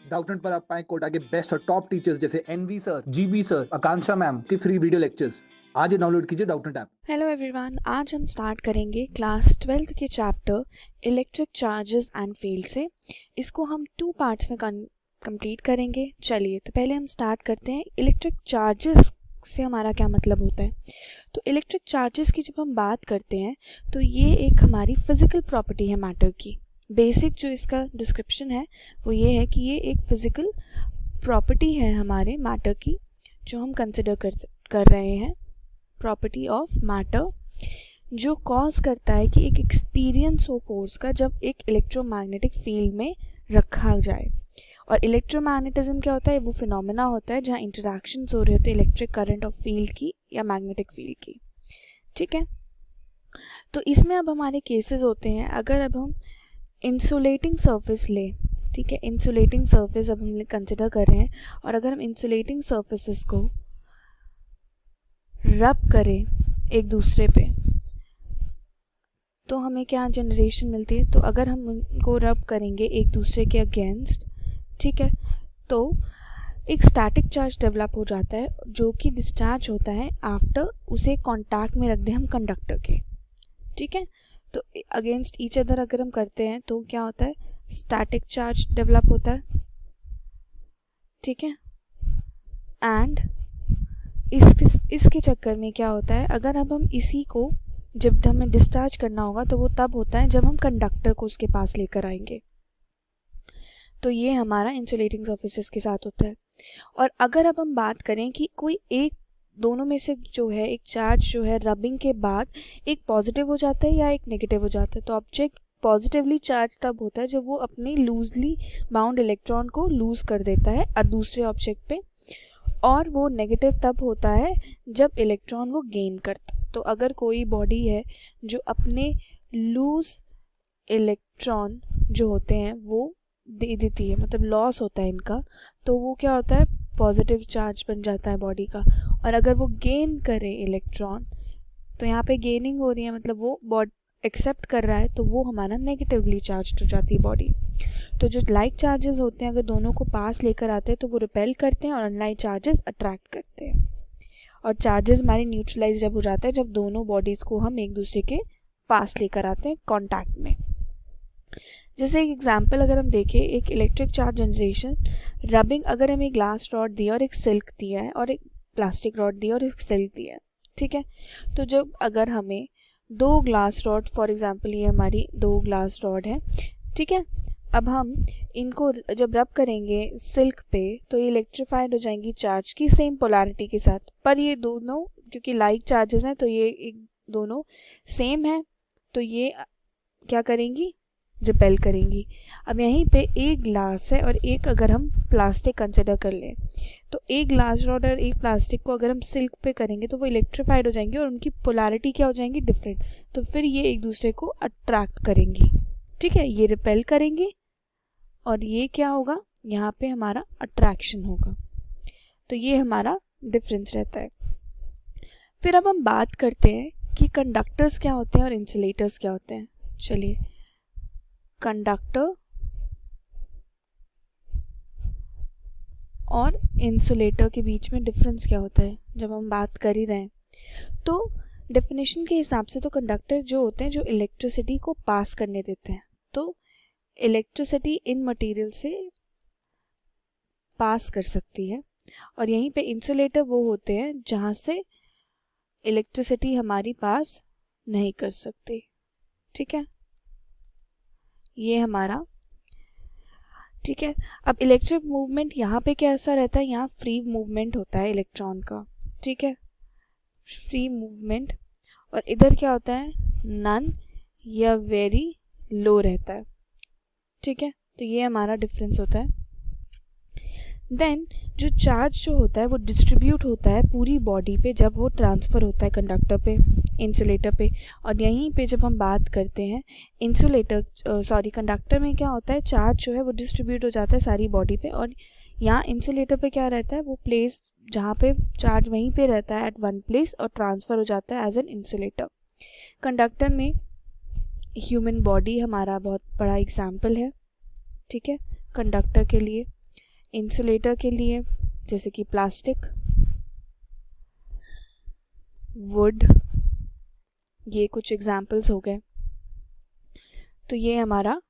Doubtnut पर आप पाएं कोटा के बेस्ट और टॉप टीचर्स जैसे एनवी सर, जीबी सर, आकांक्षा मैम की फ्री वीडियो लेक्चर्स। आज ही डाउनलोड कीजिए डाउटनेट ऐप। हेलो एवरीवन, आज हम स्टार्ट करेंगे क्लास 12th के chapter electric charges and field से। इसको हम 2 पार्ट्स में कंप्लीट करेंगे। चलिए, तो पहले हम स्टार्ट करते हैं इलेक्ट्रिक चार्जेस से हमारा क्या मतलब होता है। तो इलेक्ट्रिक चार्जेस की जब हम बात करते हैं तो ये एक हमारी फिजिकल प्रॉपर्टी है मैटर की। बेसिक जो इसका डिस्क्रिप्शन है वो ये है कि ये एक फिजिकल प्रॉपर्टी है हमारे मैटर की, जो हम कंसिडर कर रहे हैं प्रॉपर्टी ऑफ मैटर, जो कॉज करता है कि एक एक्सपीरियंस हो फोर्स का जब एक इलेक्ट्रोमैग्नेटिक फील्ड में रखा जाए। और इलेक्ट्रोमैग्नेटिज्म क्या होता है? वो फिनोमेना होता है जहाँ इंटरैक्शंस हो रहे होते हैं इलेक्ट्रिक करंट ऑफ फील्ड की या मैग्नेटिक फील्ड की। ठीक है, तो इसमें अब हमारे केसेस होते हैं, अगर अब हम इंसुलेटिंग सरफेस लें, ठीक है, इंसुलेटिंग सरफेस अब हम कंसिडर कर रहे हैं, और अगर हम इंसुलेटिंग सरफेसेस को रब करें एक दूसरे पे तो हमें क्या जनरेशन मिलती है। तो अगर हम उनको रब करेंगे एक दूसरे के अगेंस्ट, ठीक है, तो एक स्टैटिक चार्ज डेवलप हो जाता है जो कि डिस्चार्ज होता है आफ्टर उसे कांटेक्ट में रख दें हम कंडक्टर के। ठीक है, तो अगेंस्ट ईच अदर अगर हम करते हैं तो क्या होता है? स्टैटिक चार्ज डेवलप होता है। ठीक है, एंड इसके चक्कर में क्या होता है, अगर अब हम इसी को जब हमें डिस्चार्ज करना होगा तो वो तब होता है जब हम कंडक्टर को उसके पास लेकर आएंगे। तो ये हमारा इंसुलेटिंग सर्फेसिस के साथ होता है। और अगर अब हम बात करें कि कोई एक दोनों में से जो है एक चार्ज जो है रबिंग के बाद एक पॉजिटिव हो जाता है या एक नेगेटिव हो जाता है, तो ऑब्जेक्ट पॉजिटिवली चार्ज तब होता है जब वो अपने लूजली बाउंड इलेक्ट्रॉन को लूज कर देता है और दूसरे ऑब्जेक्ट पे, और वो नेगेटिव तब होता है जब इलेक्ट्रॉन वो गेन करता है। तो अगर कोई बॉडी है जो अपने लूज इलेक्ट्रॉन जो होते हैं वो दे देती है, मतलब लॉस होता है इनका, तो वो क्या होता है? पॉजिटिव चार्ज बन जाता है बॉडी का। और अगर वो गेन करे इलेक्ट्रॉन, तो यहाँ पे गेनिंग हो रही है, मतलब वो बॉडी एक्सेप्ट कर रहा है, तो वो हमारा नेगेटिवली चार्ज हो जाती है बॉडी। तो जो लाइक चार्जेस होते हैं अगर दोनों को पास लेकर आते हैं तो वो रिपेल करते हैं और अनलाइक चार्जेस अट्रैक्ट करते हैं। और चार्जेस हमारे न्यूट्रलाइज जब हो जाता है जब दोनों बॉडीज़ को हम एक दूसरे के पास लेकर आते हैं कॉन्टैक्ट में। जैसे एक एग्जांपल अगर हम देखें, एक इलेक्ट्रिक चार्ज जनरेशन रबिंग, अगर हमें ग्लास रॉड दिया और एक सिल्क दिया है और एक प्लास्टिक रॉड दिया और एक सिल्क दिया है, ठीक है, तो जब अगर हमें 2 ग्लास रॉड, फॉर एग्जांपल ये हमारी 2 ग्लास रॉड है, ठीक है, अब हम इनको जब रब करेंगे सिल्क पे तो ये इलेक्ट्रीफाइड हो जाएंगी चार्ज की सेम पोलैरिटी के साथ, पर ये दोनों क्योंकि लाइक चार्जेस हैं तो ये एक दोनों सेम है, तो ये क्या करेंगी? रिपेल करेंगी। अब यहीं पे एक ग्लास है और एक अगर हम प्लास्टिक कंसिडर कर लें, तो एक ग्लास रॉड और एक प्लास्टिक को अगर हम सिल्क पे करेंगे तो वो इलेक्ट्रीफाइड हो जाएंगी और उनकी पोलैरिटी क्या हो जाएंगी? डिफरेंट। तो फिर ये एक दूसरे को अट्रैक्ट करेंगी, ठीक है, ये रिपेल करेंगे और ये क्या होगा? यहाँ पे हमारा अट्रैक्शन होगा। तो ये हमारा डिफरेंस रहता है। फिर अब हम बात करते हैं कि कंडक्टर्स क्या होते हैं और इंसुलेटर्स क्या होते हैं। चलिए, कंडक्टर और इंसुलेटर के बीच में डिफरेंस क्या होता है जब हम बात कर ही रहे हैं, तो डेफिनेशन के हिसाब से तो कंडक्टर जो होते हैं जो इलेक्ट्रिसिटी को पास करने देते हैं, तो इलेक्ट्रिसिटी इन मटेरियल से पास कर सकती है। और यहीं पे इंसुलेटर वो होते हैं जहाँ से इलेक्ट्रिसिटी हमारी पास नहीं कर सकती। ठीक है, ये हमारा ठीक है। अब इलेक्ट्रिक मूवमेंट यहाँ पे कैसा रहता है? यहाँ फ्री मूवमेंट होता है इलेक्ट्रॉन का, ठीक है, फ्री मूवमेंट। और इधर क्या होता है? नन या वेरी लो रहता है, ठीक है। तो ये हमारा डिफरेंस होता है। देन जो चार्ज जो होता है वो डिस्ट्रीब्यूट होता है पूरी बॉडी पे जब वो ट्रांसफ़र होता है कंडक्टर पे, इंसुलेटर पे। और यहीं पे जब हम बात करते हैं कंडक्टर में क्या होता है? चार्ज जो है वो डिस्ट्रीब्यूट हो जाता है सारी बॉडी पे, और यहाँ इंसुलेटर पे क्या रहता है? वो प्लेस जहाँ पे चार्ज वहीं पे रहता है एट वन प्लेस और ट्रांसफ़र हो जाता है एज एन इंसुलेटर। कंडक्टर में ह्यूमन बॉडी हमारा बहुत बड़ा एग्जाम्पल है, ठीक है, कंडक्टर के लिए। इंसुलेटर के लिए जैसे कि प्लास्टिक, वुड, ये कुछ एग्जाम्पल्स हो गए। तो ये हमारा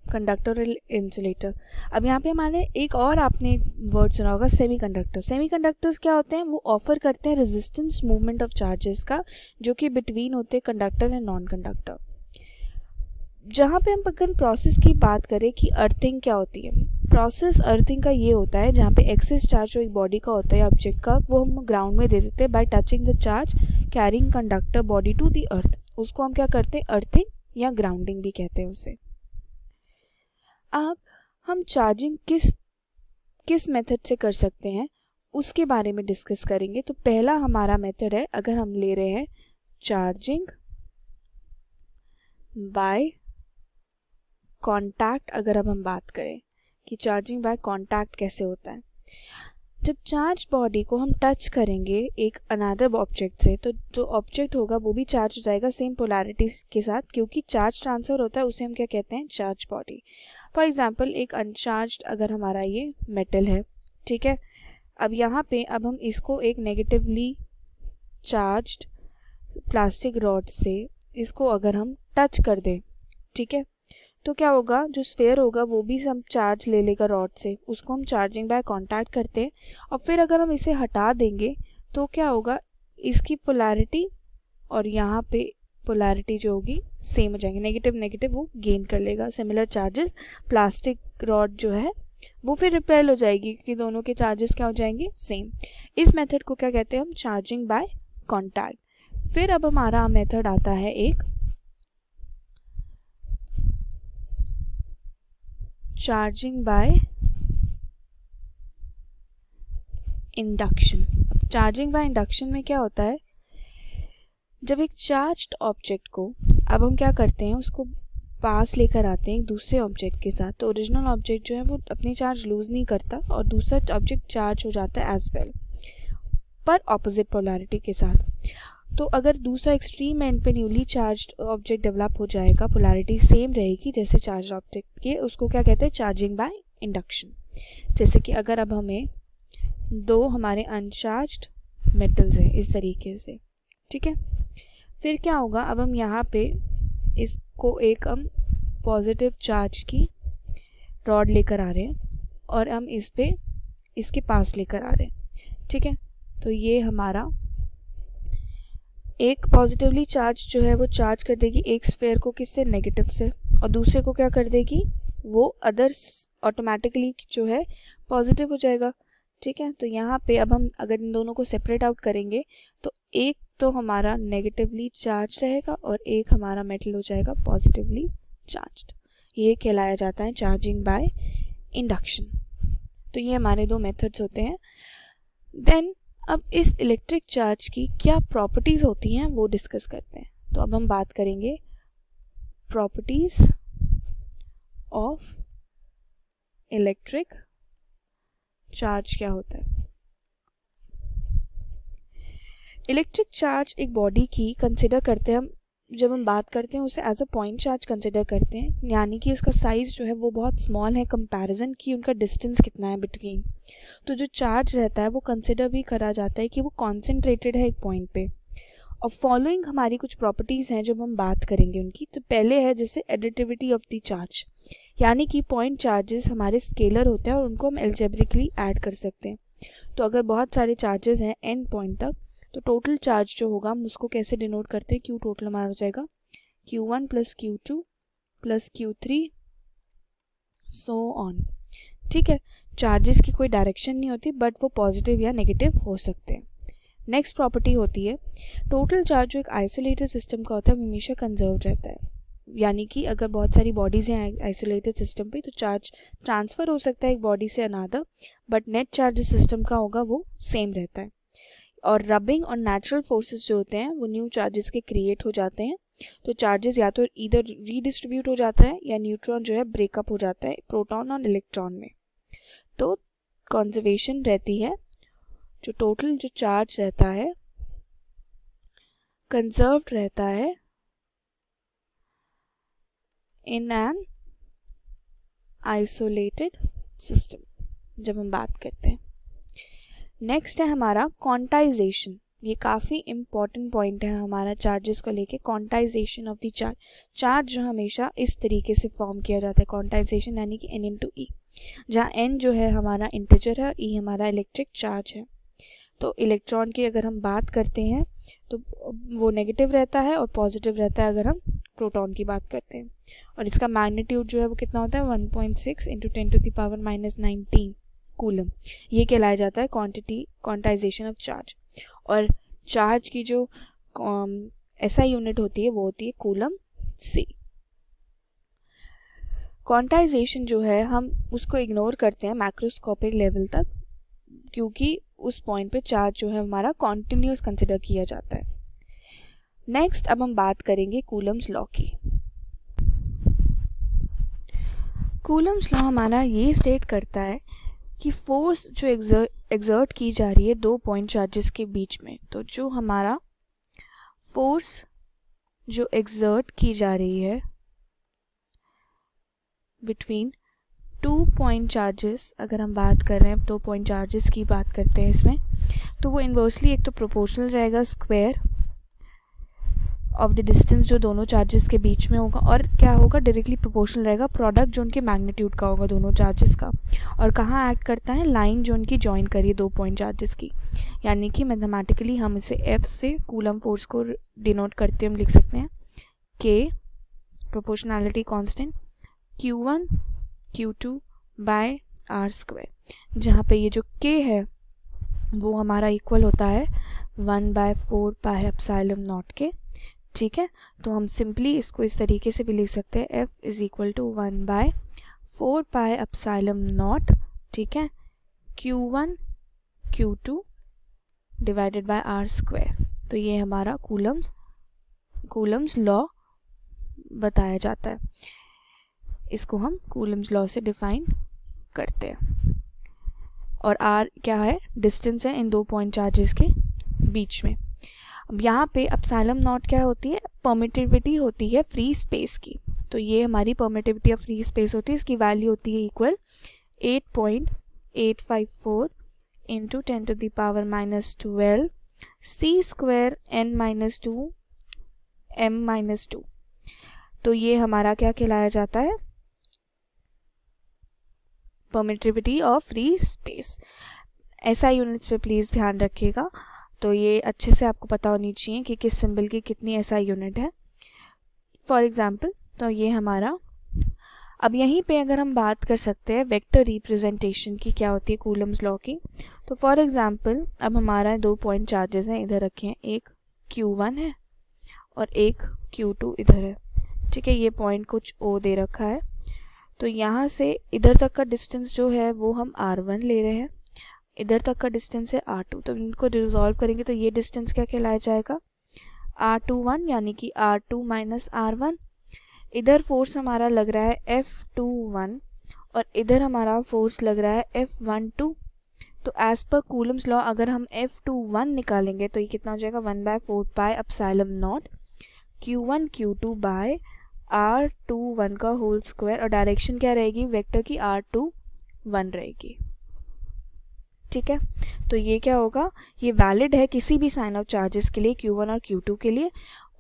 कंडक्टर और इंसुलेटर। अब यहाँ पे हमारे एक और आपने वर्ड सुना होगा, सेमीकंडक्टर। सेमीकंडक्टर्स क्या होते हैं? वो ऑफर करते हैं रेजिस्टेंस मूवमेंट ऑफ चार्जेस का, जो कि बिटवीन होते हैं कंडक्टर एंड नॉन कंडक्टर। जहाँ पे हम अगर प्रोसेस की बात करें कि अर्थिंग क्या होती है, प्रोसेस अर्थिंग का ये होता है जहाँ पे एक्सेस चार्ज जो एक बॉडी का होता है ऑब्जेक्ट का, वो हम ग्राउंड में दे देते हैं by touching the charge carrying conductor body to the earth. उसको हम क्या करते हैं? अर्थिंग या ग्राउंडिंग भी कहते हैं उसे। अब हम चार्जिंग किस मेथड से कर सकते हैं उसके बारे में डिस्कस करेंगे। तो पहला हमारा मेथड है, अगर हम ले रहे हैं चार्जिंग बाय कॉन्टैक्ट। अगर अब हम बात करें कि चार्जिंग बाय कॉन्टैक्ट कैसे होता है, जब चार्ज बॉडी को हम टच करेंगे एक अनदर ऑब्जेक्ट से, तो जो ऑब्जेक्ट होगा वो भी चार्ज हो जाएगा सेम पोलैरिटी के साथ, क्योंकि चार्ज ट्रांसफर होता है, उसे हम क्या कहते हैं? Charge body. फॉर एग्जांपल एक अनचार्ज्ड अगर हमारा ये मेटल है, ठीक है, अब यहाँ पे अब हम इसको एक नेगेटिवली चार्ज्ड प्लास्टिक रॉड से इसको अगर हम टच कर दें, ठीक है, तो क्या होगा? जो स्फेयर होगा वो भी सब चार्ज ले लेगा रॉड से, उसको हम चार्जिंग बाय कांटेक्ट करते हैं। और फिर अगर हम इसे हटा देंगे तो क्या होगा? इसकी पोलैरिटी और यहाँ पे पोलैरिटी जो होगी सेम हो जाएंगे, नेगेटिव नेगेटिव वो गेन कर लेगा सिमिलर चार्जेस। प्लास्टिक रॉड जो है वो फिर रिपेल हो जाएगी क्योंकि दोनों के चार्जेस क्या हो जाएंगे? सेम। इस मेथड को क्या कहते हैं हम? Charging by contact. फिर अब हमारा मेथड आता है एक charging by induction. Charging by induction में क्या होता है? जब एक चार्ज्ड ऑब्जेक्ट को अब हम क्या करते हैं, उसको पास लेकर आते हैं एक दूसरे ऑब्जेक्ट के साथ, तो ओरिजिनल ऑब्जेक्ट जो है वो अपनी चार्ज लूज़ नहीं करता और दूसरा ऑब्जेक्ट चार्ज हो जाता है एज वेल, पर ऑपोजिट पोलैरिटी के साथ। तो अगर दूसरा एक्सट्रीम एंड पे न्यूली चार्ज्ड ऑब्जेक्ट डेवलप हो जाएगा, पोलैरिटी सेम रहेगी जैसे चार्ज ऑब्जेक्ट के, उसको क्या कहते हैं? Charging by induction. जैसे कि अगर अब हमें दो हमारे अनचार्ज्ड मेटल्स हैं इस तरीके से, ठीक है, फिर क्या होगा? अब हम यहाँ पे इसको एक हम पॉजिटिव चार्ज की रॉड लेकर आ रहे हैं और हम इस पे इसके पास लेकर आ रहे हैं, ठीक है, तो ये हमारा एक पॉजिटिवली चार्ज जो है वो चार्ज कर देगी एक स्फेयर को किससे? नेगेटिव से, और दूसरे को क्या कर देगी? वो अदर्स ऑटोमेटिकली जो है पॉजिटिव हो जाएगा, ठीक है। तो यहाँ पे अब हम अगर इन दोनों को सेपरेट आउट करेंगे तो एक तो हमारा नेगेटिवली चार्ज रहेगा और एक हमारा मेटल हो जाएगा पॉजिटिवली चार्ज्ड। ये कहलाया जाता है चार्जिंग बाय इंडक्शन। तो ये हमारे दो मेथड्स होते हैं। देन अब इस इलेक्ट्रिक चार्ज की क्या प्रॉपर्टीज़ होती हैं वो डिस्कस करते हैं। तो अब हम बात करेंगे प्रॉपर्टीज़ ऑफ इलेक्ट्रिक चार्ज क्या होता है। इलेक्ट्रिक चार्ज एक बॉडी की कंसिडर करते हैं हम, जब हम बात करते हैं उसे as a point charge consider करते हैं, यानी कि उसका साइज़ जो है वो बहुत स्मॉल है कंपैरिजन की उनका डिस्टेंस कितना है बिटवीन। तो जो चार्ज रहता है वो कंसिडर भी करा जाता है कि वो कॉन्सेंट्रेटेड है एक पॉइंट पे। और फॉलोइंग हमारी कुछ प्रॉपर्टीज़ हैं जब हम बात करेंगे उनकी। तो पहले है जैसे एडिटिविटी ऑफ द चार्ज, यानी कि पॉइंट चार्जेस हमारे स्केलर होते हैं और उनको हम एल्जेब्रिकली ऐड कर सकते हैं। तो अगर बहुत सारे चार्जेस हैं एन पॉइंट तक, तो टोटल चार्ज जो होगा हम उसको कैसे डिनोट करते हैं? क्यू टोटल हमारा हो जाएगा Q1 plus Q2 plus Q3 so on, ठीक है। चार्जेस की कोई डायरेक्शन नहीं होती बट वो पॉजिटिव या नेगेटिव हो सकते हैं। नेक्स्ट प्रॉपर्टी होती है टोटल चार्ज जो एक आइसोलेटेड सिस्टम का होता है वो हमेशा कंजर्व रहता है, यानी कि अगर बहुत सारी बॉडीज़ हैं आइसोलेटेड सिस्टम पे तो चार्ज ट्रांसफ़र हो सकता है एक बॉडी से another, but net charge system का होगा वो सेम रहता है। और रबिंग और नेचुरल फोर्सेस जो होते हैं वो न्यू चार्जेस के क्रिएट हो जाते हैं। तो चार्जेस या तो इधर रीडिस्ट्रीब्यूट हो जाता है या न्यूट्रॉन जो है ब्रेकअप हो जाता है प्रोटॉन और इलेक्ट्रॉन में। तो कंजर्वेशन रहती है, जो टोटल जो चार्ज रहता है कंजर्व्ड रहता है इन एन आइसोलेटेड सिस्टम। जब हम बात करते हैं। नेक्स्ट है हमारा क्वांटाइजेशन। ये काफ़ी इम्पॉर्टेंट पॉइंट है हमारा चार्जेस को लेके। Quantization of the charge, charge जो हमेशा इस तरीके से फॉर्म किया जाता है, क्वांटाइजेशन यानी कि n इंटू ई, जहाँ n जो है हमारा इंटीजर है और e हमारा इलेक्ट्रिक चार्ज है। तो इलेक्ट्रॉन की अगर हम बात करते हैं तो वो नेगेटिव रहता है और पॉजिटिव रहता है अगर हम प्रोटॉन की बात करते हैं। और इसका मैग्नीट्यूड जो है वो कितना होता है 1.6 इंटू 10⁻⁻19 कूलम। ये कहलाया जाता है क्वांटाइजेशन ऑफ चार्ज। और चार्ज की जो SI यूनिट होती है वो होती है कूलम C। क्वांटाइजेशन जो है हम उसको इग्नोर करते हैं मैक्रोस्कोपिक लेवल तक, क्योंकि उस पॉइंट पे चार्ज जो है हमारा कॉन्टिन्यूस कंसिडर किया जाता है। नेक्स्ट अब हम बात करेंगे कूलम्स लॉ की। कूलम्स लॉ हमारा ये स्टेट करता है कि फोर्स जो एक्सर्ट की जा रही है दो पॉइंट चार्जेस के बीच में, तो जो हमारा फोर्स जो एक्सर्ट की जा रही है बिटवीन 2 पॉइंट चार्जेस, अगर हम बात कर रहे हैं 2 पॉइंट चार्जेस की बात करते हैं इसमें, तो वो इन्वर्सली एक तो प्रोपोर्शनल रहेगा स्क्वायर ऑफ द डिस्टेंस जो दोनों चार्जेस के बीच में होगा, और क्या होगा डायरेक्टली प्रोपोर्शनल रहेगा प्रोडक्ट जो उनके मैग्नीट्यूड का होगा दोनों चार्जेस का। और कहाँ एक्ट करता है, लाइन जो उनकी ज्वाइन करिए 2 पॉइंट चार्जेस की, यानी कि मैथमेटिकली हम इसे F से कूलम फोर्स को डिनोट करते हम लिख सकते हैं K proportionality constant Q1 Q2 bye R², जहाँ पे ये जो K है वो हमारा इक्वल होता है 1/4 पाई एप्सिलॉन नॉट के। ठीक है, तो हम सिंपली इसको इस तरीके से भी लिख सकते हैं F is equal to 1/4 pi epsilon naught, ठीक है, Q1 Q2 divided by R²। तो ये हमारा कूलम्स लॉ बताया जाता है, इसको हम कूलम्स लॉ से डिफाइन करते हैं। और R क्या है, डिस्टेंस है इन 2 पॉइंट चार्जेस के बीच में। अब यहाँ पे एप्सिलॉन नॉट क्या होती है, परमिटिविटी होती है फ्री स्पेस की। तो ये हमारी परमिटिविटी ऑफ फ्री स्पेस होती है, इसकी वैल्यू होती है equal 8.854 into 10⁻⁻12 C² n-2 m-2। तो ये हमारा क्या कहलाया जाता है, permittivity of free space. SI units पे प्लीज़ ध्यान रखिएगा, तो ये अच्छे से आपको पता होनी चाहिए कि किस सिंबल की कितनी SI यूनिट है। फॉर एग्जांपल, तो ये हमारा, अब यहीं पे अगर हम बात कर सकते हैं वेक्टर रिप्रेजेंटेशन की क्या होती है कूलम्स लॉ की। तो फॉर एग्जांपल अब हमारा 2 पॉइंट चार्जेस हैं, इधर रखे हैं, एक Q1 है और एक Q2 इधर है। ठीक है, ये पॉइंट कुछ O दे रखा है, तो यहाँ से इधर तक का डिस्टेंस जो है वो हम R1 ले रहे हैं, इधर तक का डिस्टेंस है R2। तो इनको रिजॉल्व करेंगे तो ये डिस्टेंस क्या कहलाया जाएगा, R21, यानी कि R2 माइनस R1। इधर फोर्स हमारा लग रहा है F21 और इधर हमारा फोर्स लग रहा है F12। तो एज पर कूलम्स लॉ अगर हम F21 निकालेंगे तो ये कितना हो जाएगा 1/4 pi epsilon not Q1 Q2 bye R21 का होल स्क्वायर, और डायरेक्शन क्या रहेगी वेक्टर की R21 रहेगी। ठीक है, तो ये क्या होगा, ये वैलिड है किसी भी साइन ऑफ चार्जेस के लिए Q1 और Q2 के लिए,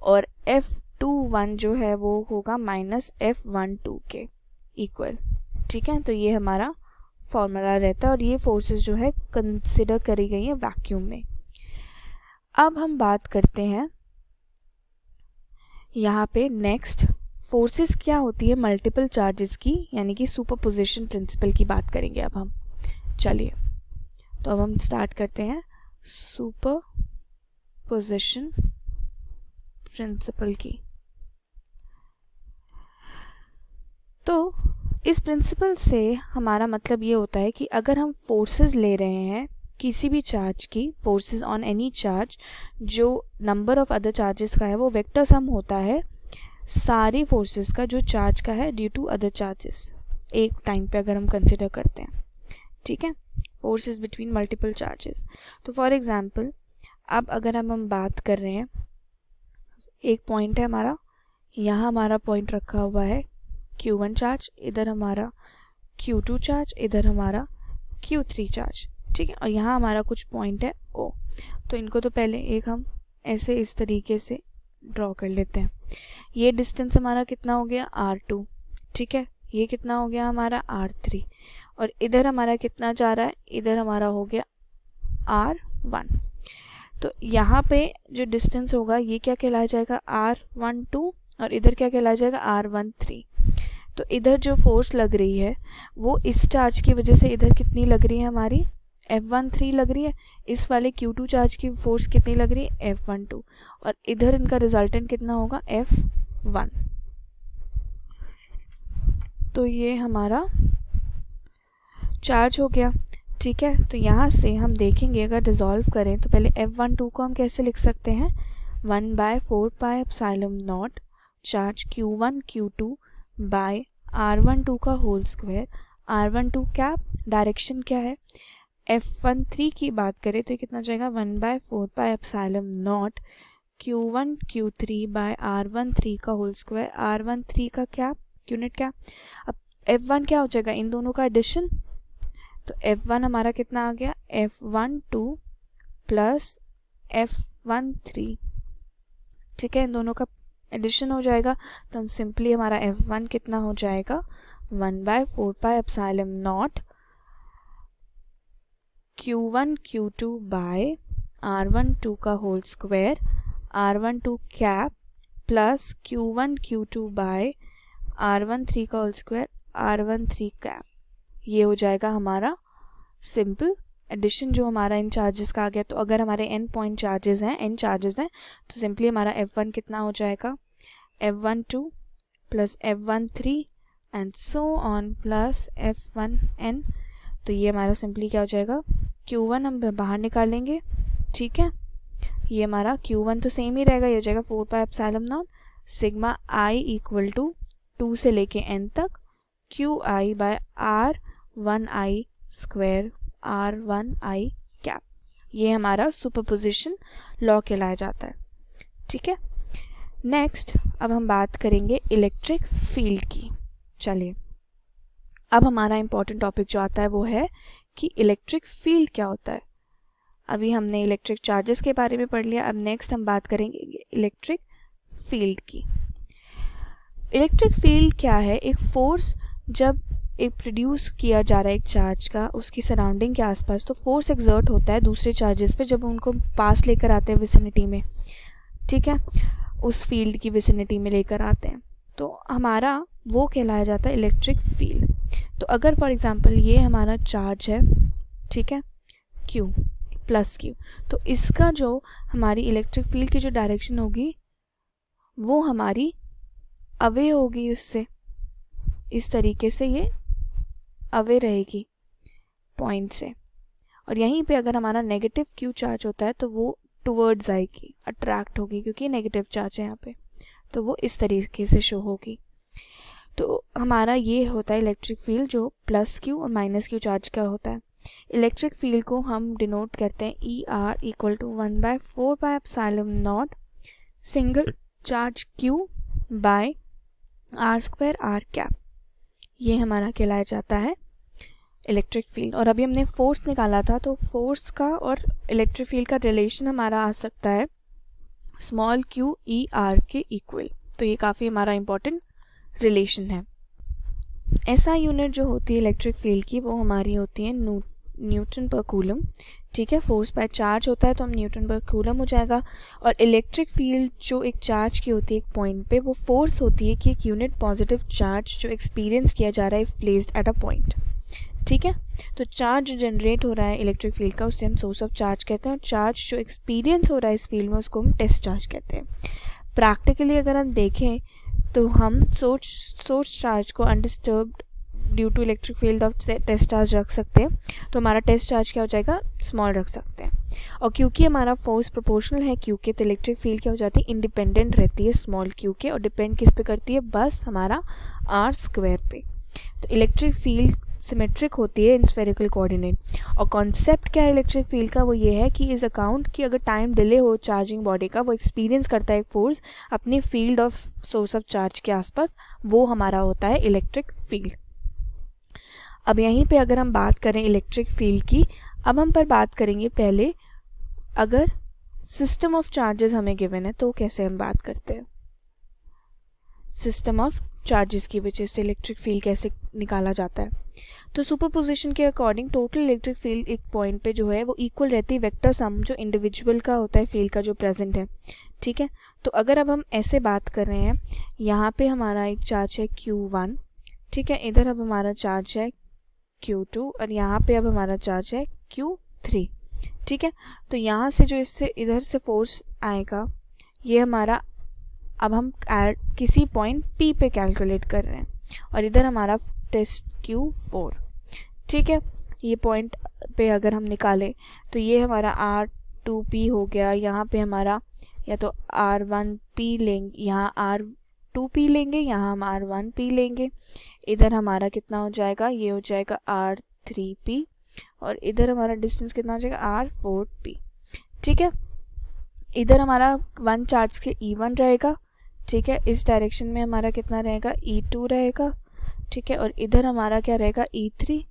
और F21 जो है वो होगा माइनस F12 के इक्वल। ठीक है, तो ये हमारा फॉर्मूला रहता है और ये फोर्सेस जो है कंसिडर करी गई है वैक्यूम में। अब हम बात करते हैं यहाँ पे नेक्स्ट फोर्सेस क्या होती है मल्टीपल चार्जेस की, यानी कि सुपरपोजिशन प्रिंसिपल की बात करेंगे अब हम। चलिए, तो अब हम स्टार्ट करते हैं सुपरपोजिशन प्रिंसिपल की। तो इस प्रिंसिपल से हमारा मतलब ये होता है कि अगर हम फोर्सेस ले रहे हैं किसी भी चार्ज की, फोर्सेस ऑन एनी चार्ज जो नंबर ऑफ अदर चार्जेस का है, वो वेक्टर सम होता है सारी फोर्सेस का जो चार्ज का है ड्यू टू अदर चार्जेस एक टाइम पे अगर हम कंसिडर करते हैं। ठीक है, फोर्सेस बिटवीन मल्टीपल चार्जेस। तो फॉर एग्जांपल अब अगर हम बात कर रहे हैं, एक पॉइंट है हमारा, यहाँ हमारा पॉइंट रखा हुआ है Q1 चार्ज, इधर हमारा Q2 चार्ज, इधर हमारा Q3 चार्ज, ठीक है। और यहाँ हमारा कुछ पॉइंट है O, तो इनको तो पहले एक हम ऐसे इस तरीके से ड्रॉ कर लेते हैं। ये डिस्टेंस हमारा कितना हो गया R2, ठीक है। ये कितना हो गया हमारा R3, और इधर हमारा कितना जा रहा है, इधर हमारा हो गया R1। तो यहाँ पे जो डिस्टेंस होगा ये क्या कहलाया जाएगा R12, और इधर क्या कहलाया जाएगा R13। तो इधर जो फोर्स लग रही है वो इस चार्ज की वजह से इधर कितनी लग रही है हमारी F13 लग रही है। इस वाले Q2 चार्ज की फोर्स कितनी लग रही है F12, और इधर इनका रिजल्टेंट कितना होगा F1। तो ये हमारा चार्ज हो गया, ठीक है। तो यहाँ से हम देखेंगे अगर डिज़ोल्व करें तो पहले F12 को हम कैसे लिख सकते हैं, 1/4πε0 charge Q1 Q2 by R12 का whole square. R12 cap direction क्या है, F13 की बात करें तो कितना जाएगा 1/4πε0 Q1 Q3 बाय R13 का होल स्क्वायर। R13 का कैप यूनिट कैप। अब F1 क्या हो जाएगा, इन दोनों का एडिशन, तो F1 हमारा कितना आ गया F12 प्लस F13, ठीक है। इन दोनों का एडिशन हो जाएगा, तो हम सिंपली हमारा F1 कितना हो जाएगा 1/4πε0 Q1 Q2 बाय R12 का whole square, R12 cap plus Q1 Q2 by R13 का होल स्क्वायर, R13 कैप। ये हो जाएगा हमारा सिंपल एडिशन जो हमारा इन चार्जेस का आ गया। तो अगर हमारे n पॉइंट चार्जेस हैं, n चार्जेस हैं, तो सिंपली हमारा F1 कितना हो जाएगा F12 plus F13 and so on plus F1n। तो ये हमारा सिंपली क्या हो जाएगा, Q1 हम बाहर निकालेंगे, ठीक है। ये हमारा Q1 तो सेम ही रहेगा, ये हो जाएगा 4πε0 सिग्मा i इक्वल टू 2 से लेके n तक QI bye R1i square R1i cap. ये हमारा सुपरपोजिशन लॉ कहलाया जाता है, ठीक है। नेक्स्ट अब हम बात करेंगे इलेक्ट्रिक फील्ड की। चलिए अब हमारा इम्पोर्टेंट टॉपिक जो आता है वो है कि इलेक्ट्रिक फील्ड क्या होता है। अभी हमने इलेक्ट्रिक चार्जेस के बारे में पढ़ लिया, अब नेक्स्ट हम बात करेंगे इलेक्ट्रिक फील्ड की। इलेक्ट्रिक फील्ड क्या है, एक फोर्स जब एक प्रोड्यूस किया जा रहा है एक चार्ज का उसकी सराउंडिंग के आसपास, तो फोर्स एक्सर्ट होता है दूसरे चार्जेस पे जब उनको पास लेकर आते हैं विसिनिटी में, ठीक है, उस फील्ड की विसिनिटी में लेकर आते हैं, तो हमारा वो कहलाया जाता है इलेक्ट्रिक फील्ड। तो अगर फॉर एग्जांपल ये हमारा चार्ज है, ठीक है, Q प्लस Q, तो इसका जो हमारी इलेक्ट्रिक फील्ड की जो डायरेक्शन होगी वो हमारी अवे होगी उससे, इस तरीके से ये अवे रहेगी पॉइंट से। और यहीं पे अगर हमारा नेगेटिव Q चार्ज होता है तो वो टुवर्ड्स आएगी, अट्रैक्ट होगी, क्योंकि नेगेटिव चार्ज है यहाँ पे, तो वो इस तरीके से शो होगी। तो हमारा ये होता है इलेक्ट्रिक फील्ड जो प्लस Q और माइनस Q चार्ज का होता है। इलेक्ट्रिक फील्ड को हम डिनोट करते हैं ER equal to 1/4πε0 single charge Q by R square R cap. ये हमारा कहलाया जाता है इलेक्ट्रिक फील्ड। और अभी हमने फोर्स निकाला था, तो फोर्स का और इलेक्ट्रिक फील्ड का रिलेशन हमारा आ सकता है स्मॉल q E R के इक्वल। तो ये काफ़ी हमारा इम्पोर्टेंट रिलेशन है। ऐसा यूनिट जो होती है इलेक्ट्रिक फील्ड की वो हमारी होती है न्यूटन पर कूलम, ठीक है। फोर्स बाय चार्ज होता है तो हम न्यूटन पर कूलम हो जाएगा। और इलेक्ट्रिक फील्ड जो एक चार्ज की होती है एक पॉइंट पे, वो फोर्स होती है कि एक यूनिट पॉजिटिव चार्ज जो एक्सपीरियंस किया जा रहा है if placed at a point, ठीक है। तो चार्ज जनरेट हो रहा है इलेक्ट्रिक फील्ड का, उससे हम सोर्स ऑफ चार्ज कहते हैं। और चार्ज जो एक्सपीरियंस हो रहा है इस फील्ड में उसको हम टेस्ट चार्ज कहते हैं। प्रैक्टिकली अगर हम देखें तो हम सोर्स चार्ज को undisturbed due to electric field of test charge रख सकते हैं, तो हमारा टेस्ट चार्ज क्या हो जाएगा, स्मॉल रख सकते हैं। और क्योंकि हमारा फोर्स प्रोपोर्शनल है Q के, तो इलेक्ट्रिक फील्ड क्या हो जाती है, इंडिपेंडेंट रहती है स्मॉल q के, और डिपेंड किस पे करती है, बस हमारा R स्क्वायर पे। तो इलेक्ट्रिक फील्ड सिमेट्रिक होती है इन स्फेरिकल कोऑर्डिनेट। और कॉन्सेप्ट क्या है इलेक्ट्रिक फील्ड का, वो ये है कि इस अकाउंट की अगर टाइम डिले हो चार्जिंग बॉडी का, वो एक्सपीरियंस करता है एक फोर्स अपनी field of source of charge के आसपास, वो हमारा होता है इलेक्ट्रिक फील्ड। अब यहीं पे अगर हम बात करें इलेक्ट्रिक फील्ड की, अब हम पर बात करेंगे पहले अगर सिस्टम ऑफ चार्जेस हमें गिवन है तो कैसे हम बात करते हैं। सिस्टम ऑफ चार्जेस की वजह से इलेक्ट्रिक फील्ड कैसे निकाला जाता है। तो सुपरपोजिशन के अकॉर्डिंग टोटल इलेक्ट्रिक फील्ड एक पॉइंट पे जो है वो इक्वल रहती है वेक्टर सम जो इंडिविजुअल का होता है फील्ड का जो प्रेजेंट है, ठीक है। तो अगर अब हम ऐसे बात कर रहे हैं, यहाँ पे हमारा एक चार्ज है Q1, ठीक है, इधर अब हमारा चार्ज है Q2 और यहाँ पे अब हमारा चार्ज है Q3, ठीक है। तो यहाँ से जो इससे इधर से फोर्स आएगा ये हमारा, अब हम किसी पॉइंट P पे कैलकुलेट कर रहे हैं और इधर हमारा टेस्ट Q4, ठीक है। ये पॉइंट पे अगर हम निकालें तो ये हमारा R2P हो गया, यहाँ पे हमारा या तो R1P लेंगे, यहाँ R2P लेंगे, यहाँ हम R1P लेंगे, इधर हमारा कितना हो जाएगा, ये हो जाएगा R3P और इधर हमारा डिस्टेंस कितना हो जाएगा R4P, ठीक है। इधर हमारा वन चार्ज के E1 रहेगा, ठीक है, इस डायरेक्शन में हमारा कितना रहेगा E2 रहेगा, ठीक है, और इधर हमारा क्या रहेगा E3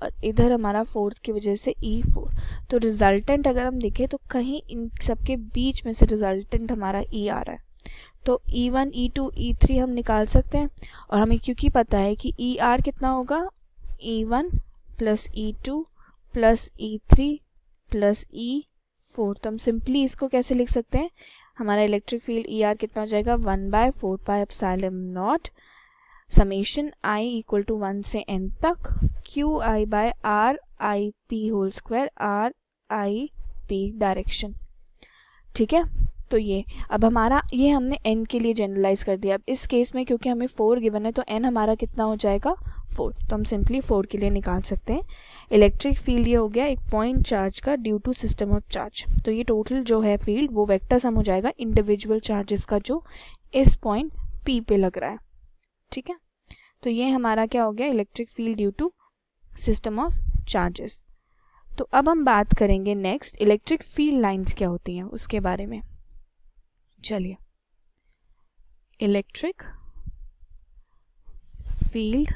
और इधर हमारा फोर्थ की वजह से E4। तो रिजल्टेंट अगर हम देखें तो कहीं इन सबके बीच में से रिजल्टेंट हमारा E आ रहा है, तो E1 E2 E3 हम निकाल सकते हैं और हमें क्योंकि पता है कि ER कितना होगा E1 plus E2 plus E3 plus E4। तो हम सिंपली इसको कैसे लिख सकते हैं, हमारा इलेक्ट्रिक फील्ड ER कितना हो जाएगा 1/4πε0 समेशन I इक्वल टू 1 से n तक QI/RIP² RIP डायरेक्शन, ठीक है। तो ये अब हमारा ये हमने n के लिए जनरलाइज कर दिया। अब इस केस में क्योंकि हमें 4 गिवन है तो n हमारा कितना हो जाएगा 4, तो हम सिंपली 4 के लिए निकाल सकते हैं। इलेक्ट्रिक फील्ड ये हो गया एक पॉइंट चार्ज का due to system of charge. तो ये टोटल जो है फील्ड वो वेक्टर सम हो जाएगा इंडिविजुअल चार्जेस का जो इस पॉइंट P पे लग रहा है, ठीक है। तो ये हमारा क्या हो गया electric field due to system of charges. तो अब हम बात करेंगे नेक्स्ट इलेक्ट्रिक फील्ड लाइंस क्या होती हैं उसके बारे में। चलिए, electric field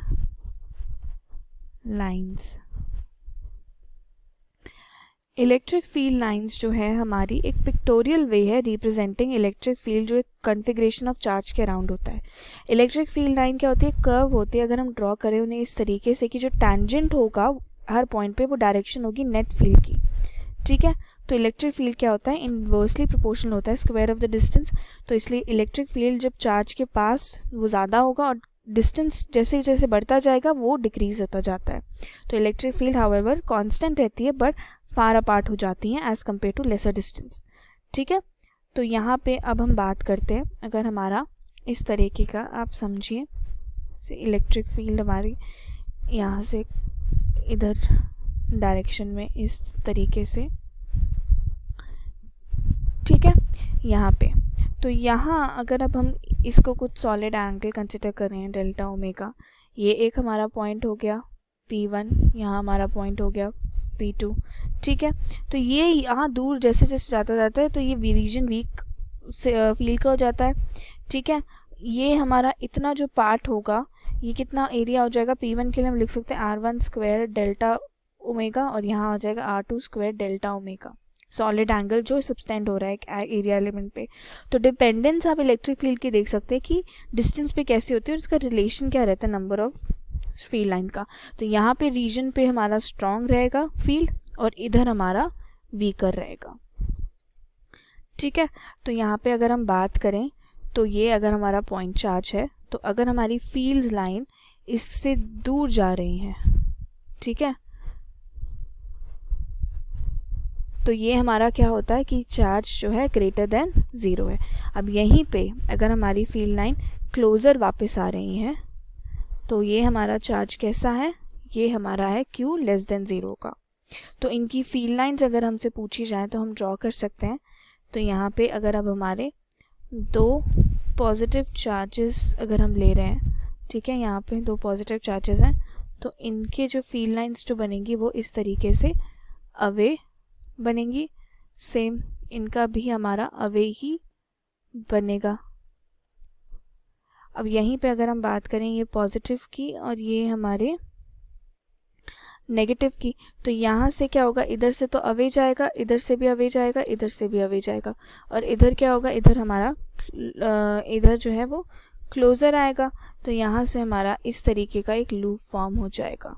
lines, electric field lines जो है हमारी एक पिक्टोरियल वे है रिप्रेजेंटिंग इलेक्ट्रिक फील्ड जो एक कॉन्फ़िगरेशन ऑफ चार्ज के अराउंड होता है। इलेक्ट्रिक फील्ड लाइन क्या होती है, कर्व होती है। अगर हम ड्रॉ करें उन्हें इस तरीके से कि जो टैंजेंट होगा हर पॉइंट पे वो डायरेक्शन होगी नेट फील्ड की, ठीक है। तो इलेक्ट्रिक फील्ड क्या होता है, इन्वर्सली प्रोपोर्शनल होता है स्क्वायर ऑफ द डिस्टेंस। तो इसलिए इलेक्ट्रिक फील्ड जब चार्ज के पास वो ज़्यादा होगा और डिस्टेंस जैसे जैसे बढ़ता जाएगा वो डिक्रीज होता जाता है। तो इलेक्ट्रिक फील्ड हाउएवर कांस्टेंट रहती है बट फार अपार्ट हो जाती हैं as compare to lesser distance, ठीक है। तो यहाँ पे अब हम बात करते हैं, अगर हमारा इस तरीके का आप समझिए से इलेक्ट्रिक फील्ड हमारी यहाँ से इधर डायरेक्शन में इस तरीके से, ठीक है, यहाँ पे। तो यहाँ अगर अब हम इसको कुछ सॉलिड एंगल कंसिडर कर रहे हैं डेल्टा ओमेगा, ये एक हमारा पॉइंट हो गया P1, यहाँ हमारा पॉइंट हो गया P2, ठीक है। तो ये यहाँ दूर जैसे जैसे जाता है तो ये रीजन वीक से फील्ड का हो जाता है, ठीक है। ये हमारा इतना जो पार्ट होगा ये कितना एरिया हो जाएगा, P1 के लिए हम लिख सकते हैं R1² डेल्टा ओमेगा और यहाँ हो जाएगा R2² delta omega, solid angle जो सब्सटेंड हो रहा है एक एरिया एलिमेंट पे। तो डिपेंडेंस आप इलेक्ट्रिक फील्ड की देख सकते हैं कि डिस्टेंस पे कैसे होती है और उसका रिलेशन क्या रहता है नंबर ऑफ फील्ड लाइन का। तो यहाँ पे रीजन पे हमारा स्ट्रॉन्ग रहेगा फील्ड और इधर हमारा वीकर रहेगा, ठीक है। तो यहाँ पे अगर हम बात करें तो ये अगर हमारा पॉइंट चार्ज है तो अगर हमारी फील्ड लाइन इससे दूर जा रही है, ठीक है, तो ये हमारा क्या होता है कि चार्ज जो है ग्रेटर देन 0 है। अब यहीं पे अगर हमारी फील्ड लाइन क्लोज़र वापस आ रही है तो ये हमारा चार्ज कैसा है, ये हमारा है Q लेस देन 0 का। तो इनकी फील्ड लाइंस अगर हमसे पूछी जाए तो हम ड्रॉ कर सकते हैं। तो यहाँ पे अगर अब हमारे दो पॉजिटिव चार्जेस अगर हम ले रहे हैं, ठीक है, यहाँ पे दो पॉजिटिव चार्जेस हैं तो इनके जो फील्ड लाइंस जो बनेंगी वो इस तरीके से अवे बनेंगी, सेम इनका भी हमारा अवे ही बनेगा। अब यहीं पे अगर हम बात करें ये पॉजिटिव की और ये हमारे नेगेटिव की, तो यहाँ से क्या होगा, इधर से तो अवे जाएगा, इधर से भी अवे जाएगा, इधर से भी अवे जाएगा, और इधर क्या होगा, इधर हमारा इधर जो है वो क्लोज़र आएगा। तो यहाँ से हमारा इस तरीके का एक लूप फॉर्म हो जाएगा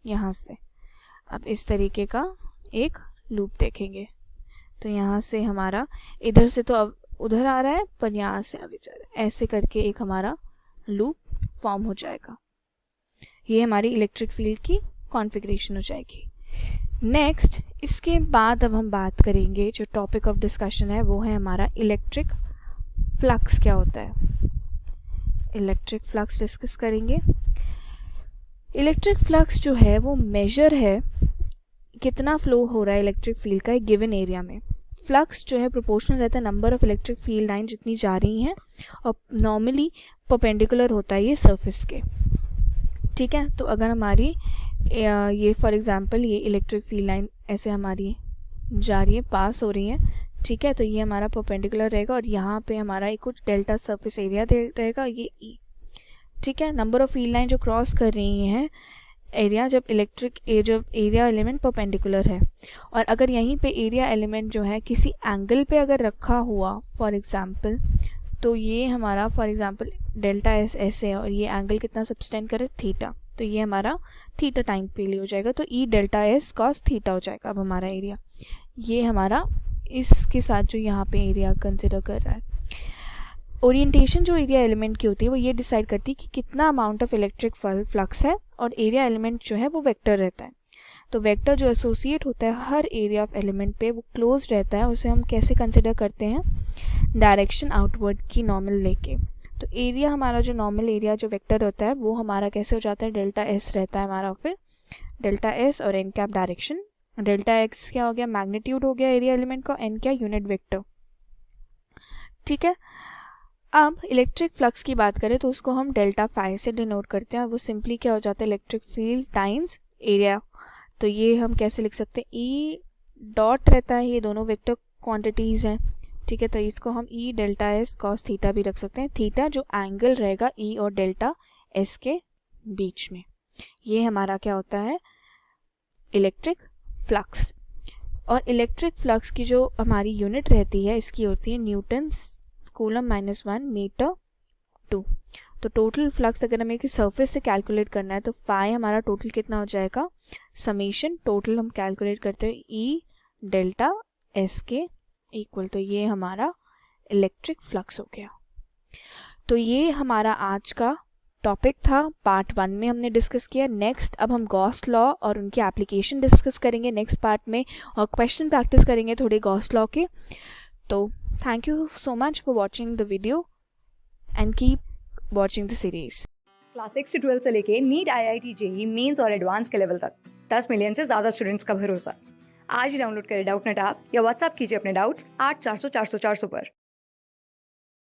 यहाँ से। अब इस तरीके का एक लूप देखेंगे, तो यहाँ से हमारा इधर से तो अब उधर आ रहा है, पर यहाँ से अवे जा रहा है, ऐसे करके एक हमारा लूप फॉर्म हो जाएगा। ये हमारी इलेक्ट्रिक फील्ड की कॉन्फ़िगरेशन हो जाएगी। नेक्स्ट, इसके बाद अब हम बात करेंगे, जो टॉपिक ऑफ डिस्कशन है वो है हमारा इलेक्ट्रिक फ्लक्स क्या होता है। इलेक्ट्रिक फ्लक्स डिस्कस करेंगे। इलेक्ट्रिक फ्लक्स जो है वो मेजर है कितना फ्लो हो रहा है इलेक्ट्रिक फील्ड का एक गिवन एरिया में। फ्लक्स जो है प्रोपोर्शनल रहता है number of electric field line जितनी जा रही हैं, और नॉर्मली परपेंडिकुलर होता है ये सरफेस के। ठीक है, तो अगर हमारी ये फॉर एग्जांपल ये इलेक्ट्रिक फील्ड लाइन ऐसे हमारी जा रही है, पास हो रही है, ठीक है, तो ये हमारा परपेंडिकुलर रहेगा, और यहाँ पे हमारा एक कुछ डेल्टा सरफेस एरिया रहेगा, ये ई। ठीक है, नंबर ऑफ फील्ड लाइन जो क्रॉस कर रही हैं एरिया, जब एरिया एलिमेंट परपेंडिकुलर है, और अगर यहीं पे एरिया एलिमेंट जो है किसी एंगल पे अगर रखा हुआ फॉर एग्जांपल, तो ये हमारा फॉर एग्जांपल डेल्टा एस ऐसे है, और ये एंगल कितना सब्सटेंड करे, थीटा, तो ये हमारा थीटा टाइम पे लिए हो जाएगा, तो ई डेल्टा एस कॉस थीटा हो जाएगा। अब हमारा एरिया ये हमारा इसके साथ जो यहाँ पे एरिया कंसिडर कर रहा है। ओरिएंटेशन जो एरिया एलिमेंट की होती है वो ये डिसाइड करती है कि कितना अमाउंट ऑफ इलेक्ट्रिक फ्लक्स है, और एरिया एलिमेंट जो है वो वेक्टर रहता है। तो वेक्टर जो एसोसिएट होता है हर एरिया ऑफ एलिमेंट पे वो क्लोज रहता है, उसे हम कैसे कंसिडर करते हैं, डायरेक्शन आउटवर्ड की नॉर्मल लेके। तो एरिया हमारा जो नॉर्मल एरिया जो वेक्टर होता है वो हमारा कैसे हो जाता है, डेल्टा एस रहता है हमारा, फिर डेल्टा एस और N cap direction, delta X क्या हो गया, मैग्नीट्यूड हो गया एरिया एलिमेंट का, एन क्या यूनिट वेक्टर। ठीक है, अब इलेक्ट्रिक फ्लक्स की बात करें तो उसको हम डेल्टा फाई से डिनोट करते हैं, और वो सिंपली क्या हो जाता है, इलेक्ट्रिक फील्ड टाइम्स एरिया। तो ये हम कैसे लिख सकते हैं, ई डॉट रहता है, ये दोनों वेक्टर क्वांटिटीज़ हैं। ठीक है, तो इसको हम ई डेल्टा एस कॉस थीटा भी रख सकते हैं, थीटा जो एंगल रहेगा ई और डेल्टा एस के बीच में। ये हमारा क्या होता है, इलेक्ट्रिक फ्लक्स। और इलेक्ट्रिक फ्लक्स की जो हमारी यूनिट रहती है इसकी होती है न्यूटन कूलम -1 मीटर 2। तो टोटल फ्लक्स अगर हमें सरफेस से कैलकुलेट करना है तो फाई हमारा टोटल कितना हो जाएगा, समेशन टोटल हम कैलकुलेट करते हैं ई डेल्टा एस के इक्वल, तो ये हमारा इलेक्ट्रिक फ्लक्स हो गया। तो ये हमारा आज का टॉपिक था, पार्ट 1 में हमने डिस्कस किया। नेक्स्ट अब हम गॉस लॉ और उनकी एप्लीकेशन डिस्कस करेंगे नेक्स्ट पार्ट में, और क्वेश्चन प्रैक्टिस करेंगे थोड़े गॉस लॉ के। तो thank you so much for watching the video and keep watching the series. Class 6 से 12 से लेके नीट, IIT, JEE मेंस और एडवांस के लेवल तक 10 मिलियन से ज़्यादा स्टूडेंट्स का भरोसा। आज ही डाउनलोड करें डाउटनेट ऐप या व्हाट्सएप कीजिए अपने डाउट्स 8400 400 400 पर।